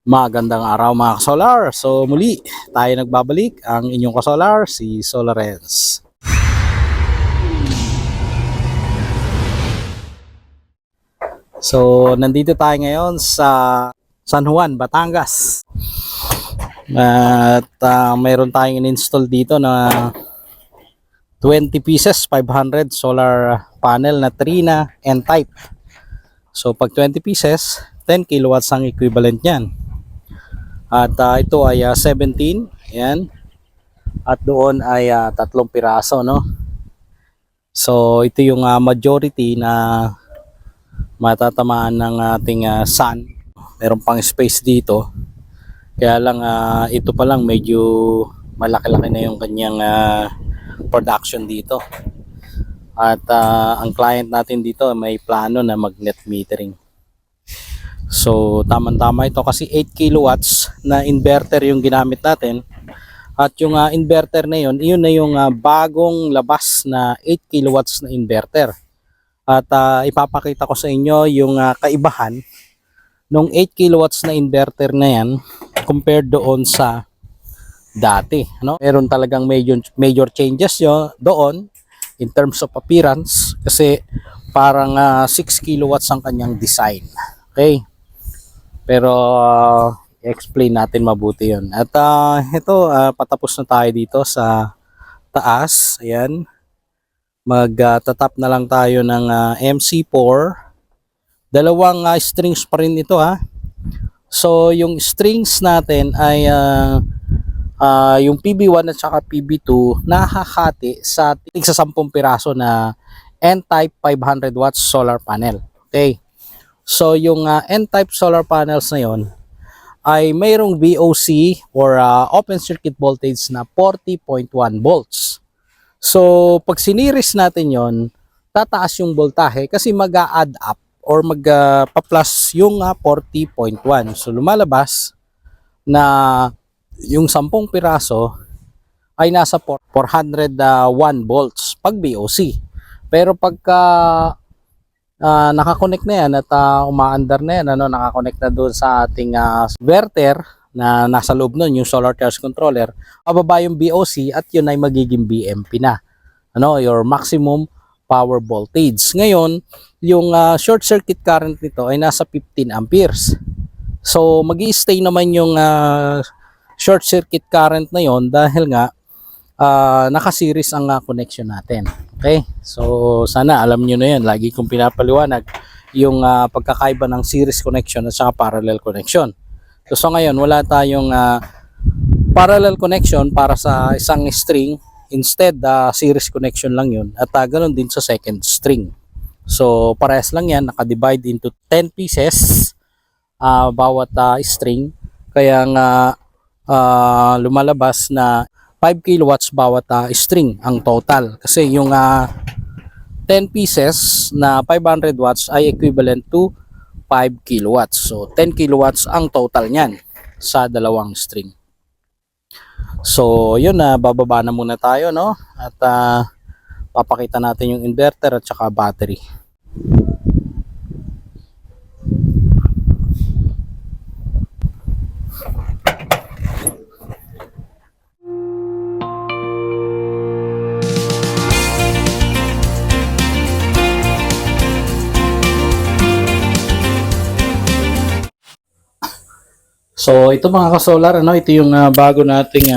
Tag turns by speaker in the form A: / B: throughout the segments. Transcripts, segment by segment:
A: Magandang araw mga kasolar. So muli tayo nagbabalik, ang inyong kasolar, si Solarens. So nandito tayo ngayon sa San Juan, Batangas. At mayroon tayong in-install dito na 20 pieces 500 solar panel na Trina N-type. So pag 20 pieces, 10 kilowatts ang equivalent niyan. At ito ay 17, yan. At doon ay 3 piraso, no? So ito yung majority na matatamaan ng ating sun. Meron pang space dito. Kaya lang ito pa lang medyo malaki-laki na yung kanyang production dito. At ang client natin dito may plano na mag net metering. So tama-tama ito kasi 8 kilowatts na inverter yung ginamit natin. At yung inverter na yun na yung bagong labas na 8 kilowatts na inverter. At ipapakita ko sa inyo yung kaibahan nung 8 kilowatts na inverter na yan compared doon sa dati. No? Meron talagang major changes doon in terms of appearance kasi parang 6 kilowatts ang kanyang design. Okay? Pero explain natin mabuti yun. At ito, patapos na tayo dito sa taas. Ayan. Magtatap na lang tayo ng MC4. Dalawang strings pa rin ito ha. So yung strings natin ay yung PB1 at saka PB2 nahahati sa 10 piraso na N-type 500 watts solar panel. Okay. So yung N-type solar panels na yon ay mayroong VOC or open circuit voltage na 40.1 volts. So pag siniris natin yon, tataas yung voltahe kasi mag-a-add up or magpa-plus yung 40.1. So lumalabas na yung 10 piraso ay nasa 401 volts pag VOC. Pero pagka nakakonect na yan at umaandar na yan, nakakonect na doon sa ating inverter na nasa loob nun, yung solar charge controller, bababa yung VOC at yun ay magiging BMP na, your maximum power voltage. Ngayon, yung short circuit current nito ay nasa 15 amperes. So magi-stay naman yung short circuit current na yon dahil nga naka-series ang connection natin. Okay? So sana alam niyo na 'yan. Lagi kong pinapaliwanag yung pagkakaiba ng series connection at saka parallel connection. So ngayon wala tayong parallel connection para sa isang string, instead series connection lang 'yun. At ganoon din sa second string. So parehas lang 'yan, naka-divide into 10 pieces bawat string. Kaya nga lumalabas na 5 kilowatts bawat string ang total. Kasi yung 10 pieces na 500 watts ay equivalent to 5 kilowatts. So 10 kilowatts ang total niyan sa dalawang string. So yun na, bababa na muna tayo, no? At papakita natin yung inverter at saka battery. So ito mga kasolar, ito yung bago nating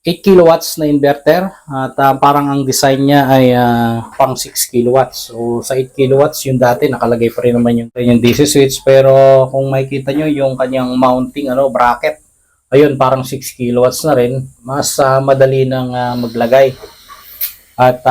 A: 8 kilowatts na inverter at parang ang design niya ay pang 6 kilowatts. So sa 8 kilowatts yung dati nakalagay pa rin naman yung kanyang DC switch, pero kung makikita nyo yung kanyang mounting bracket, ayun parang 6 kilowatts na rin, mas madali nang maglagay. At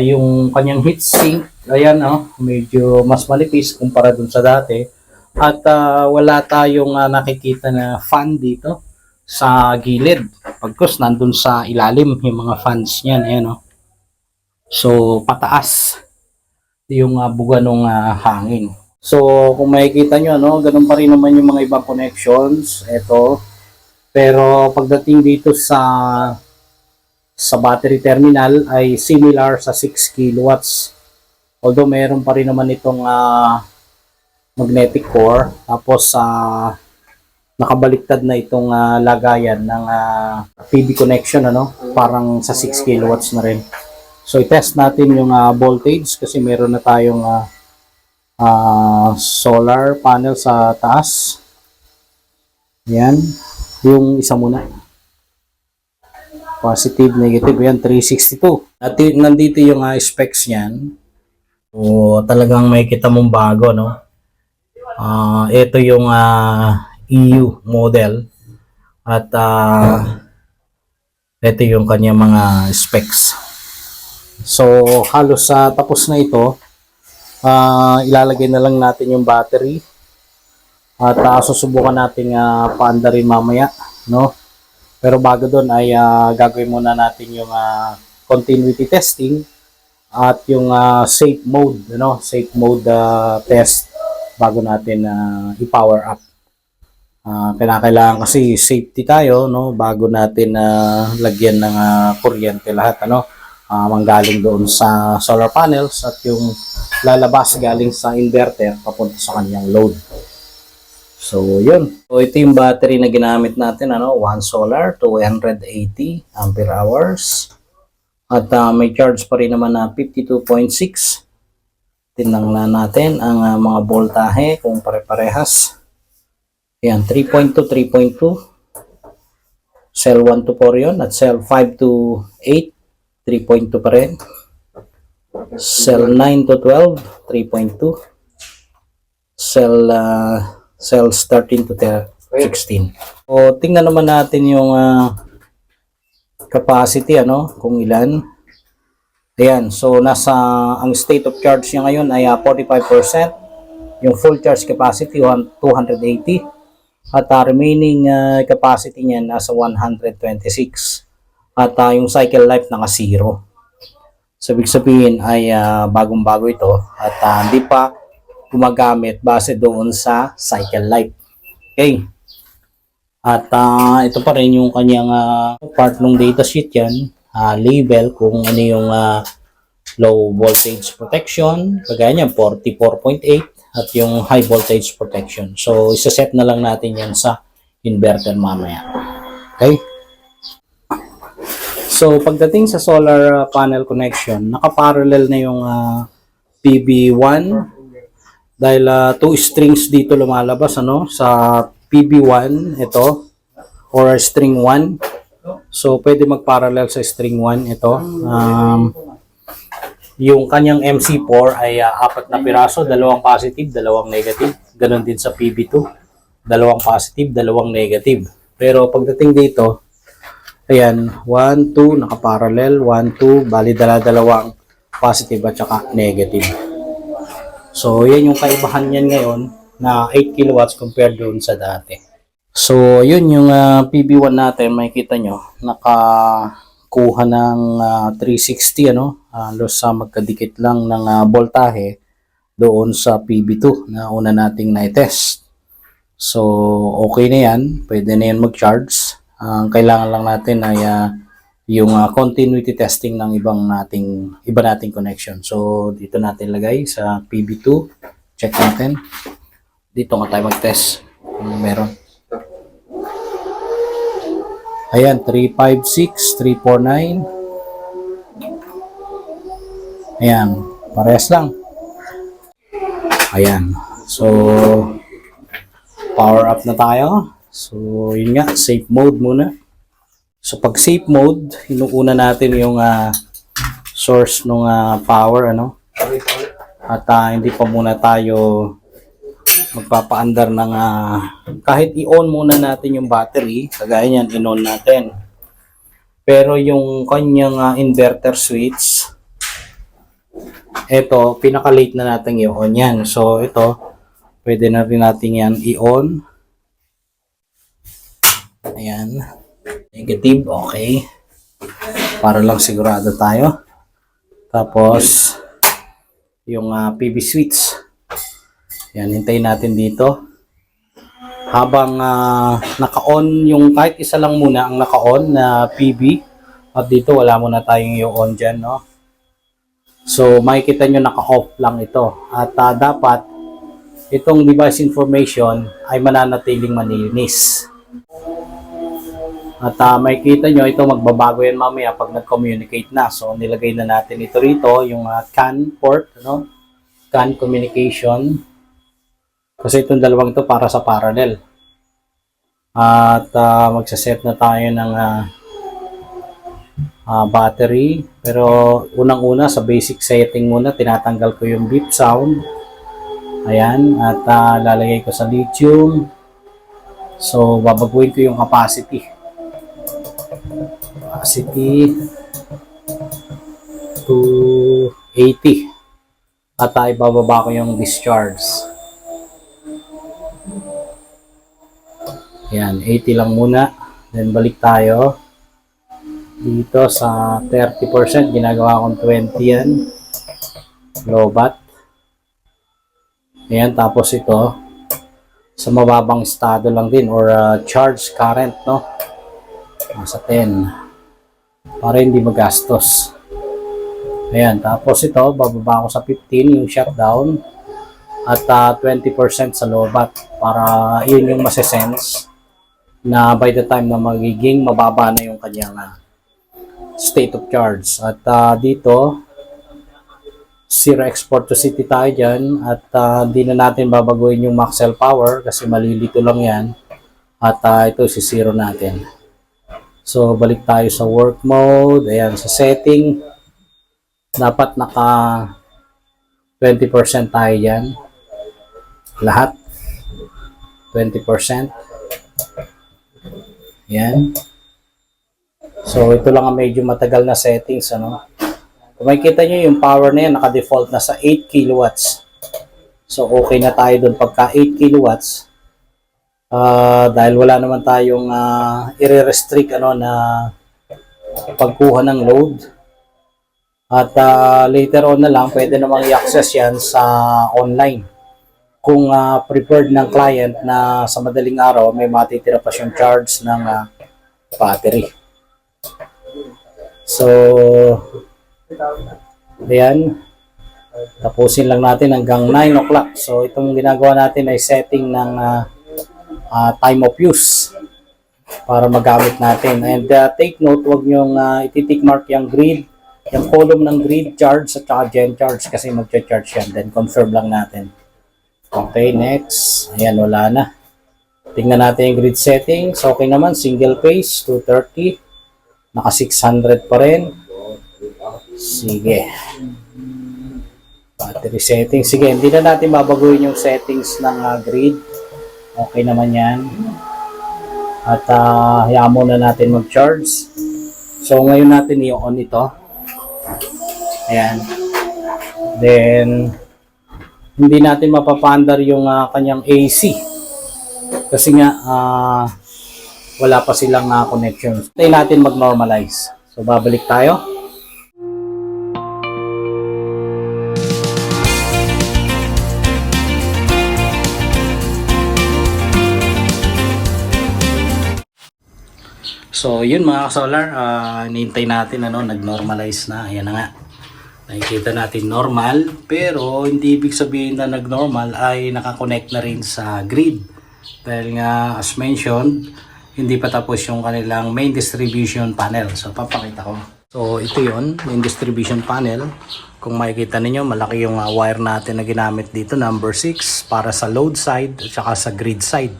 A: yung kanyang heatsink, ayan medyo mas manipis kumpara dun sa dati. At wala tayong nakikita na fan dito sa gilid. Pagkos nandun sa ilalim yung mga fans niyan, ayan So pataas yung buga ng hangin. So kung makikita nyo, ganun pa rin naman yung mga ibang connections. Ito. Pero pagdating dito sa battery terminal ay similar sa 6 kilowatts. Although mayroon pa rin naman itong magnetic core, tapos nakabaliktad na itong lagayan ng PB connection, ano, parang sa 6 kilowatts na rin. So i-test natin yung voltage kasi meron na tayong solar panel sa taas. Yan, yung isa muna. Positive, negative, yan 362. At nandito yung specs niyan. So talagang may kita mong bago, no. Ito yung EU model at ito yung kanya mga specs. So halos tapos na ito. Ilalagay na lang natin yung battery at susubukan natin paandarin mamaya, no. Pero bago doon ay gagawin muna natin yung continuity testing at yung safe mode, ano, safe mode test bago natin i-power up. Kailangan kasi safety tayo, no, bago natin lagyan ng kuryente lahat, ano, manggaling doon sa solar panels at yung lalabas galing sa inverter papunta sa kanyang load. So yun, so ito yung battery na ginamit natin, ano, one solar 280 ampere hours at may charge pa rin naman na 52.6. Tingnan natin ang mga voltahe kung pare-parehas. Ayan, 3.2, 3.2. Cell 1 to 4 yun. At cell 5 to 8, 3.2 pa rin. Cell 9 to 12, 3.2. Cells 13 to 16. O, tingnan naman natin yung capacity, ano, kung ilan. Ayan, so ang state of charge niya ngayon ay 45%. Yung full charge capacity 280. At remaining capacity niya nasa 126. At yung cycle life naka 0. So ibig sabihin ay bagong-bago ito at hindi pa gumagamit base doon sa cycle life. Okay. At ito pa rin yung kanyang part ng datasheet yan, label kung ano yung low voltage protection, kagaya niyan 44.8 at yung high voltage protection. So isa-set na lang natin yan sa inverter mamaya. Okay? So pagdating sa solar panel connection, naka-parallel na yung PB1 dahil two strings dito lumalabas, ano, sa PB1 ito or string 1. So pwede mag-parallel sa string 1 ito. Yung kanyang MC4 ay 4 na piraso, 2 positive, 2 negative. Ganon din sa PB2, 2 positive, 2 negative. Pero pagdating dito, ayan, 1, 2, nakaparallel, 1, 2, bali dalawang positive at saka negative. So yan yung kaibahan niyan ngayon na 8 kilowatts compared doon sa dati. So yun yung PB1 natin, makikita nyo, nakakuha ng 360, ano, halos sa magkadikit lang ng voltahe doon sa PB2 na una nating na-test. So okay na yan, pwede na yan mag-charge. Ang kailangan lang natin ay yung continuity testing ng iba nating connection. So dito natin lagay sa PB2, check natin. Dito nga tayo mag-test kung meron. Ayan, 356, 349. Ayan, parehas lang. Ayan, so power up na tayo. So yun nga, safe mode muna. So pag safe mode, inuuna natin yung source ng power, ano. At hindi pa muna tayo magpapaandar ng kahit i-on muna natin yung battery, kagaya niyan, in-on natin. Pero yung kanyang inverter switch, ito, pinaka-late na natin i-on yan. So ito, pwede na rin natin yan i-on. Ayan. Negative, okay. Para lang sigurado tayo. Tapos, yung PB switch. Yan, hintayin natin dito. Habang naka-on yung kahit isa lang muna ang naka-on na PB. At dito wala muna tayong i-on dyan, no? So makikita nyo naka-off lang ito. At dapat itong device information ay mananatiling manilinis. At may kita nyo, ito magbabago yan mamaya pag nag-communicate na. So, nilagay na natin ito rito, yung CAN port, no? CAN communication. Kasi itong dalawang ito para sa parallel. At magsaset na tayo ng battery. Pero unang-una, sa basic setting muna, tinatanggal ko yung beep sound. Ayan, at lalagay ko sa lithium. So, babaguhin ko yung capacity to 80 at ibababa ko yung discharge. Yan, 80 lang muna, then balik tayo dito sa 30%, ginagawa kong 20 yan, lobat. Ayan, tapos ito sa mababang estado lang din, or charge current, no, nasa 10 para hindi magastos. Ayan, tapos ito bababa ko sa 15 yung shutdown at 20% sa lobat para yun yung masesense na by the time na magiging mababa na yung kanyang state of charge. At dito zero export to city tayo dyan, at di na natin babaguhin yung max cell power kasi malilito lang yan, at ito si zero natin. So, balik tayo sa work mode. Ayan, sa setting, dapat naka 20% tayo dyan. Lahat. 20%. Ayan. So, ito lang ang medyo matagal na settings, ano. Kung makikita nyo, yung power na yan, naka-default na sa 8 kilowatts. So, okay na tayo dun pagka 8 kilowatts. Dahil wala naman tayong i-restrict na pagkuha ng load, at later on na lang pwede namang i-access yan sa online kung preferred ng client na sa madaling araw may matitira pa siyang charge ng battery. So ayan, tapusin lang natin hanggang 9 o'clock. So itong ginagawa natin ay setting ng time of use para magamit natin. And take note, huwag nyong ititik mark yung grid, yung column ng grid charge at saka gen charge kasi magcha-charge yan. Then confirm lang natin. Okay, next. Ayan, wala na. Tingnan natin yung grid settings. Okay naman, single phase 230, naka 600 pa rin. Sige, battery settings. Sige, hindi na natin babaguhin yung settings ng grid. Okay naman yan. At hayaan muna natin mag-charge. So ngayon natin i-on ito. Ayan. Then hindi natin mapapandar yung kanyang AC. Kasi nga wala pa silang connection. Tayo natin mag-normalize. So babalik tayo. So yun mga solar, hinihintay natin nag-normalize na. Ayan na nga. Nakikita natin normal, pero hindi ibig sabihin na nag-normal ay nakakonect na rin sa grid. Dahil nga as mentioned, hindi pa tapos yung kanilang main distribution panel. So papakita ko. So ito yun, main distribution panel. Kung makikita ninyo, malaki yung wire natin na ginamit dito, number 6, para sa load side at saka sa grid side.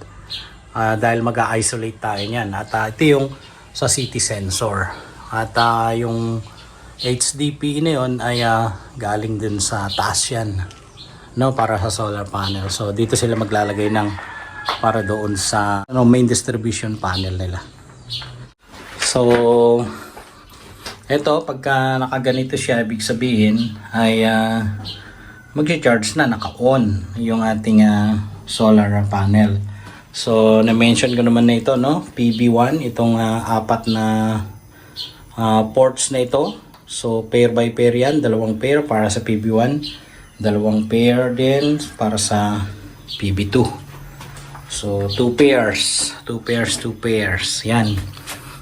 A: Dahil mag-isolate tayo niyan. At ito yung sa city sensor. At yung HDPE na yun ay galing din sa taas yan, no, para sa solar panel. So dito sila maglalagay ng para doon sa main distribution panel nila. So eto, pagka nakaganito siya, ibig sabihin ay mag-charge na, naka-on yung ating solar panel. So na-mention ko naman na ito, no, PB1, itong apat na ports na ito. So pair by pair yan, dalawang pair para sa PB1, dalawang pair din para sa PB2. So 2 pairs, 2 pairs yan.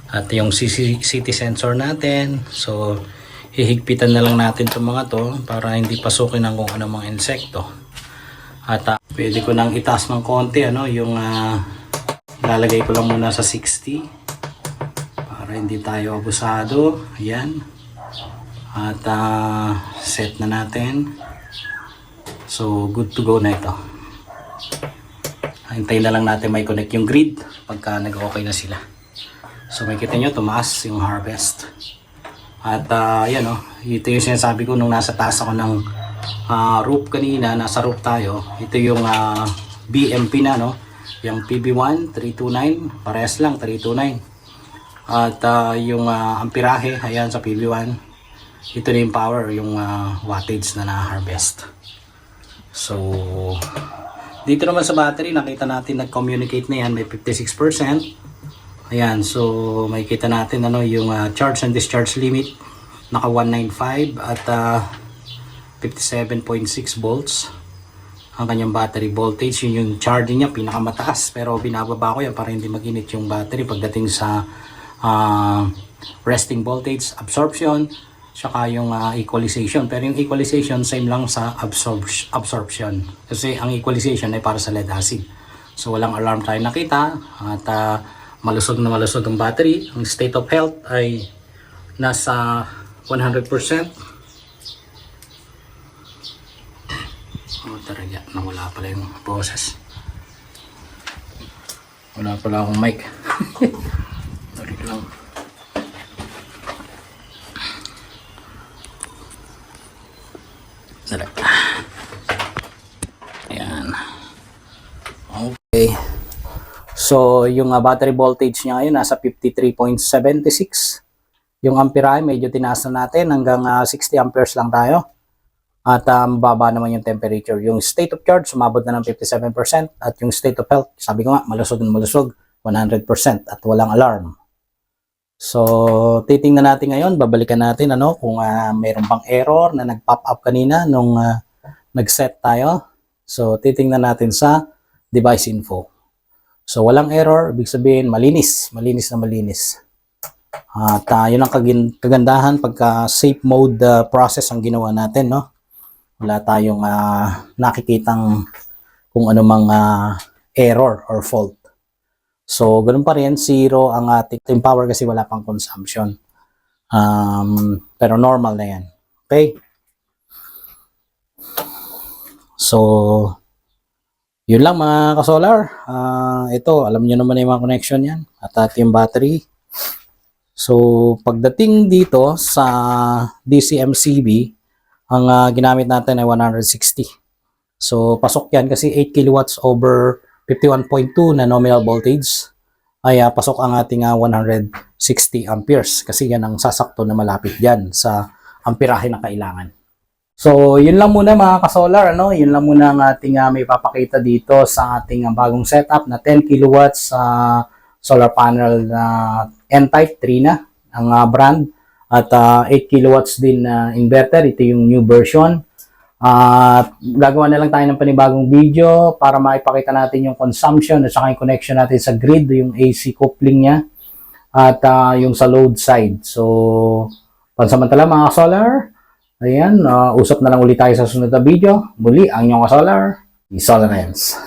A: At yung city sensor natin, so hihigpitan na lang natin itong mga to para hindi pasukin ng kung anong mga insekto. At Pwede ko nang itaas ng konti, ano, yung lalagay ko lang muna sa 60 para hindi tayo abusado. Ayan. At set na natin. So, good to go na ito. Hintayin na lang natin may connect yung grid pagka nag-okay na sila. So, makikita nyo, tumaas yung harvest. At, yan o. Ito yung sinasabi ko nung nasa taas ako ng roof kanina. Nasa roof tayo. Ito yung BMP na, no? Yung PB1, 329. Parehas lang, 329. At, yung amperahe, ayan sa PB1. Ito na yung power, yung wattage na na-harvest. So, dito naman sa battery, nakita natin nag-communicate na yan, may 56%. Ayan, so makikita natin ano, yung charge and discharge limit, naka 195 at 57.6 volts. Ang kanyang battery voltage, yun yung charging niya, pinakamataas. Pero binababa ko yan para hindi mag-init yung battery pagdating sa resting voltage, absorption, saka yung equalization. Pero yung equalization same lang sa absorption kasi ang equalization ay para sa lead acid. So walang alarm tayo nakita at malusog na malusog ang battery. Ang state of health ay nasa 100%. Talaga nawala pala yung process, wala pala akong mic. Sorry lang. Ayan. Okay. So, yung battery voltage niya ngayon nasa 53.76. Yung amperahe medyo tinaas na natin hanggang 60 amperes lang tayo. At mababa naman yung temperature. Yung state of charge sumabot na ng 57% at yung state of health, sabi ko nga, malusog na malusog, 100% at walang alarm. So, titingnan natin ngayon, babalikan natin ano kung mayroon bang error na nag-pop up kanina nung nag-set tayo. So, titingnan natin sa device info. So, walang error, ibig sabihin malinis, malinis na malinis. At yun ang kagandahan pagka safe mode process ang ginawa natin, no? Wala tayong nakikitang kung ano mang error or fault. So, ganun pa rin, zero ang ating power kasi wala pang consumption. Pero normal na yan. Okay? So, yun lang mga ka-solar. Ito, alam nyo naman yung mga connection yan. At yung battery. So, pagdating dito sa DCMCB, ang ginamit natin ay 160. So, pasok yan kasi 8 kilowatts over 51.2 na nominal voltage ay pasok ang ating 160 amperes kasi yan ang sasakto na malapit dyan sa amperahe na kailangan. So, yun lang muna mga ka-solar, ano? Yun lang muna ang ating may papakita dito sa ating bagong setup na 10 kilowatts solar panel na N-type 3 na ang brand. At 8 kilowatts din na inverter. Ito yung new version. At gagawa na lang tayo ng panibagong video para maipakita natin yung consumption at saka yung connection natin sa grid, yung AC coupling niya. At yung sa load side. So, pansamantala mga solar, ayan, usap na lang ulit tayo sa sunod na video. Muli, ang inyong solar, Solarens.